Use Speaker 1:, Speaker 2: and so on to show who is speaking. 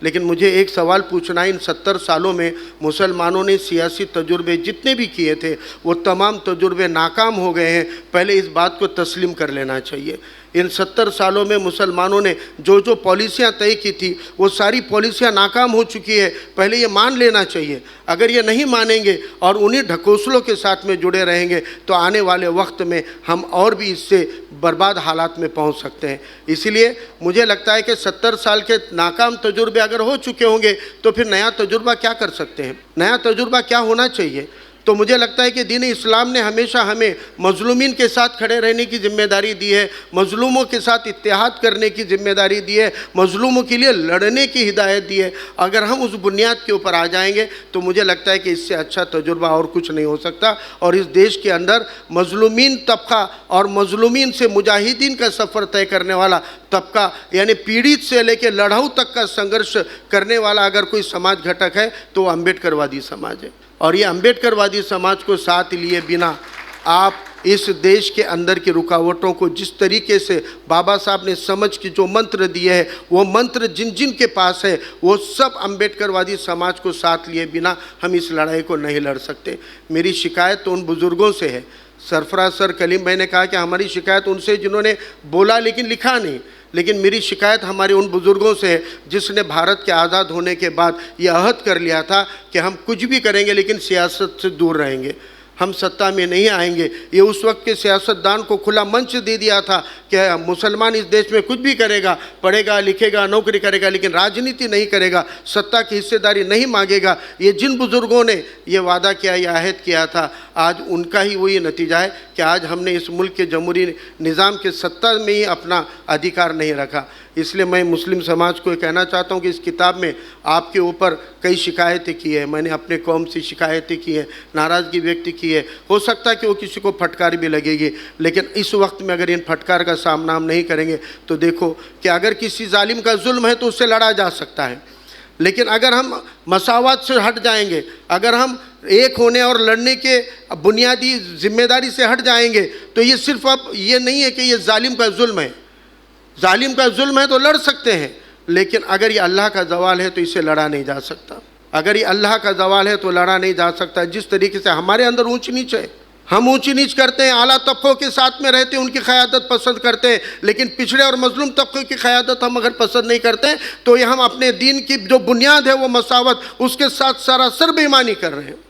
Speaker 1: लेकिन मुझे एक सवाल पूछना है, इन 70 सालों में मुसलमानों ने सियासी तजुर्बे जितने भी किए थे वो तमाम तजुर्बे नाकाम हो गए हैं। पहले इस बात को तस्लीम कर लेना चाहिए। इन 70 सालों में मुसलमानों ने जो जो पॉलिसियाँ तय की थी वो सारी पॉलिसियाँ नाकाम हो चुकी है, पहले ये मान लेना चाहिए। अगर ये नहीं मानेंगे और उन्हीं ढकोसलों के साथ में जुड़े रहेंगे तो आने वाले वक्त में हम और भी इससे बर्बाद हालात में पहुंच सकते हैं। इसीलिए मुझे लगता है कि 70 साल के नाकाम तजुर्बे अगर हो चुके होंगे तो फिर नया तजुर्बा क्या कर सकते हैं, नया तजुर्बा क्या होना चाहिए। तो मुझे लगता है कि दीन इस्लाम ने हमेशा हमें मजलूमीन के साथ खड़े रहने की ज़िम्मेदारी दी है, मजलूमों के साथ इत्तेहाद करने की ज़िम्मेदारी दी है, मजलूमों के लिए लड़ने की हिदायत दी है। अगर हम उस बुनियाद के ऊपर आ जाएंगे तो मुझे लगता है कि इससे अच्छा तजुर्बा और कुछ नहीं हो सकता। और इस देश के अंदर मजलूमीन तबका और मजलूमीन से मुजाहिदीन का सफ़र तय करने वाला तबका, यानी पीड़ित से लेकर लड़ाऊ तक का संघर्ष करने वाला अगर कोई समाज घटक है तो वो अम्बेडकरवादी समाज है। और ये अम्बेडकरवादी समाज को साथ लिए बिना आप इस देश के अंदर की रुकावटों को जिस तरीके से बाबा साहब ने समझ के जो मंत्र दिए हैं वो मंत्र जिन जिन के पास है वो सब अम्बेडकरवादी समाज को साथ लिए बिना हम इस लड़ाई को नहीं लड़ सकते। मेरी शिकायत तो उन बुज़ुर्गों से है। सरफराज सर कलीम भाई ने कहा कि हमारी शिकायत उनसे जिन्होंने बोला लेकिन लिखा नहीं, लेकिन मेरी शिकायत हमारे उन बुज़ुर्गों से है जिसने भारत के आज़ाद होने के बाद ये अहद कर लिया था कि हम कुछ भी करेंगे लेकिन सियासत से दूर रहेंगे, हम सत्ता में नहीं आएंगे। ये उस वक्त के सियासतदान को खुला मंच दे दिया था कि मुसलमान इस देश में कुछ भी करेगा, पढ़ेगा लिखेगा नौकरी करेगा लेकिन राजनीति नहीं करेगा, सत्ता की हिस्सेदारी नहीं मांगेगा। ये जिन बुज़ुर्गों ने ये वादा किया, ये अहद किया था, आज उनका ही वही नतीजा है कि आज हमने इस मुल्क के जमहूरी निज़ाम के सत्ता में ही अपना अधिकार नहीं रखा। इसलिए मैं मुस्लिम समाज को कहना चाहता हूँ कि इस किताब में आपके ऊपर कई शिकायतें की है, मैंने अपने कौम से शिकायतें की है, नाराज़गी व्यक्त की है। हो सकता है कि वो किसी को फटकार भी लगेगी, लेकिन इस वक्त में अगर इन फटकार का सामना हम नहीं करेंगे तो देखो कि अगर किसी जालिम का जुल्म है तो उससे लड़ा जा सकता है, लेकिन अगर हम मसावत से हट जाएंगे, अगर हम एक होने और लड़ने के बुनियादी जिम्मेदारी से हट जाएंगे तो ये सिर्फ अब ये नहीं है कि ये जालिम का जुल्म है। जालिम का जुल्म है तो लड़ सकते हैं, लेकिन अगर ये अल्लाह का ज़वाल है तो इसे लड़ा नहीं जा सकता। अगर ये अल्लाह का ज़वाल है तो लड़ा नहीं जा सकता। जिस तरीके से हमारे अंदर ऊंच नीच है, हम ऊंची नीच करते हैं, आला तबकों के साथ में रहते हैं, उनकी क़यादत पसंद करते हैं, लेकिन पिछड़े और मजलूम तबकों की क़यादत हम अगर पसंद नहीं करते हैं तो ये हम अपने दीन की जो बुनियाद है वो मसावत, उसके साथ सरासर बेईमानी कर रहे हैं।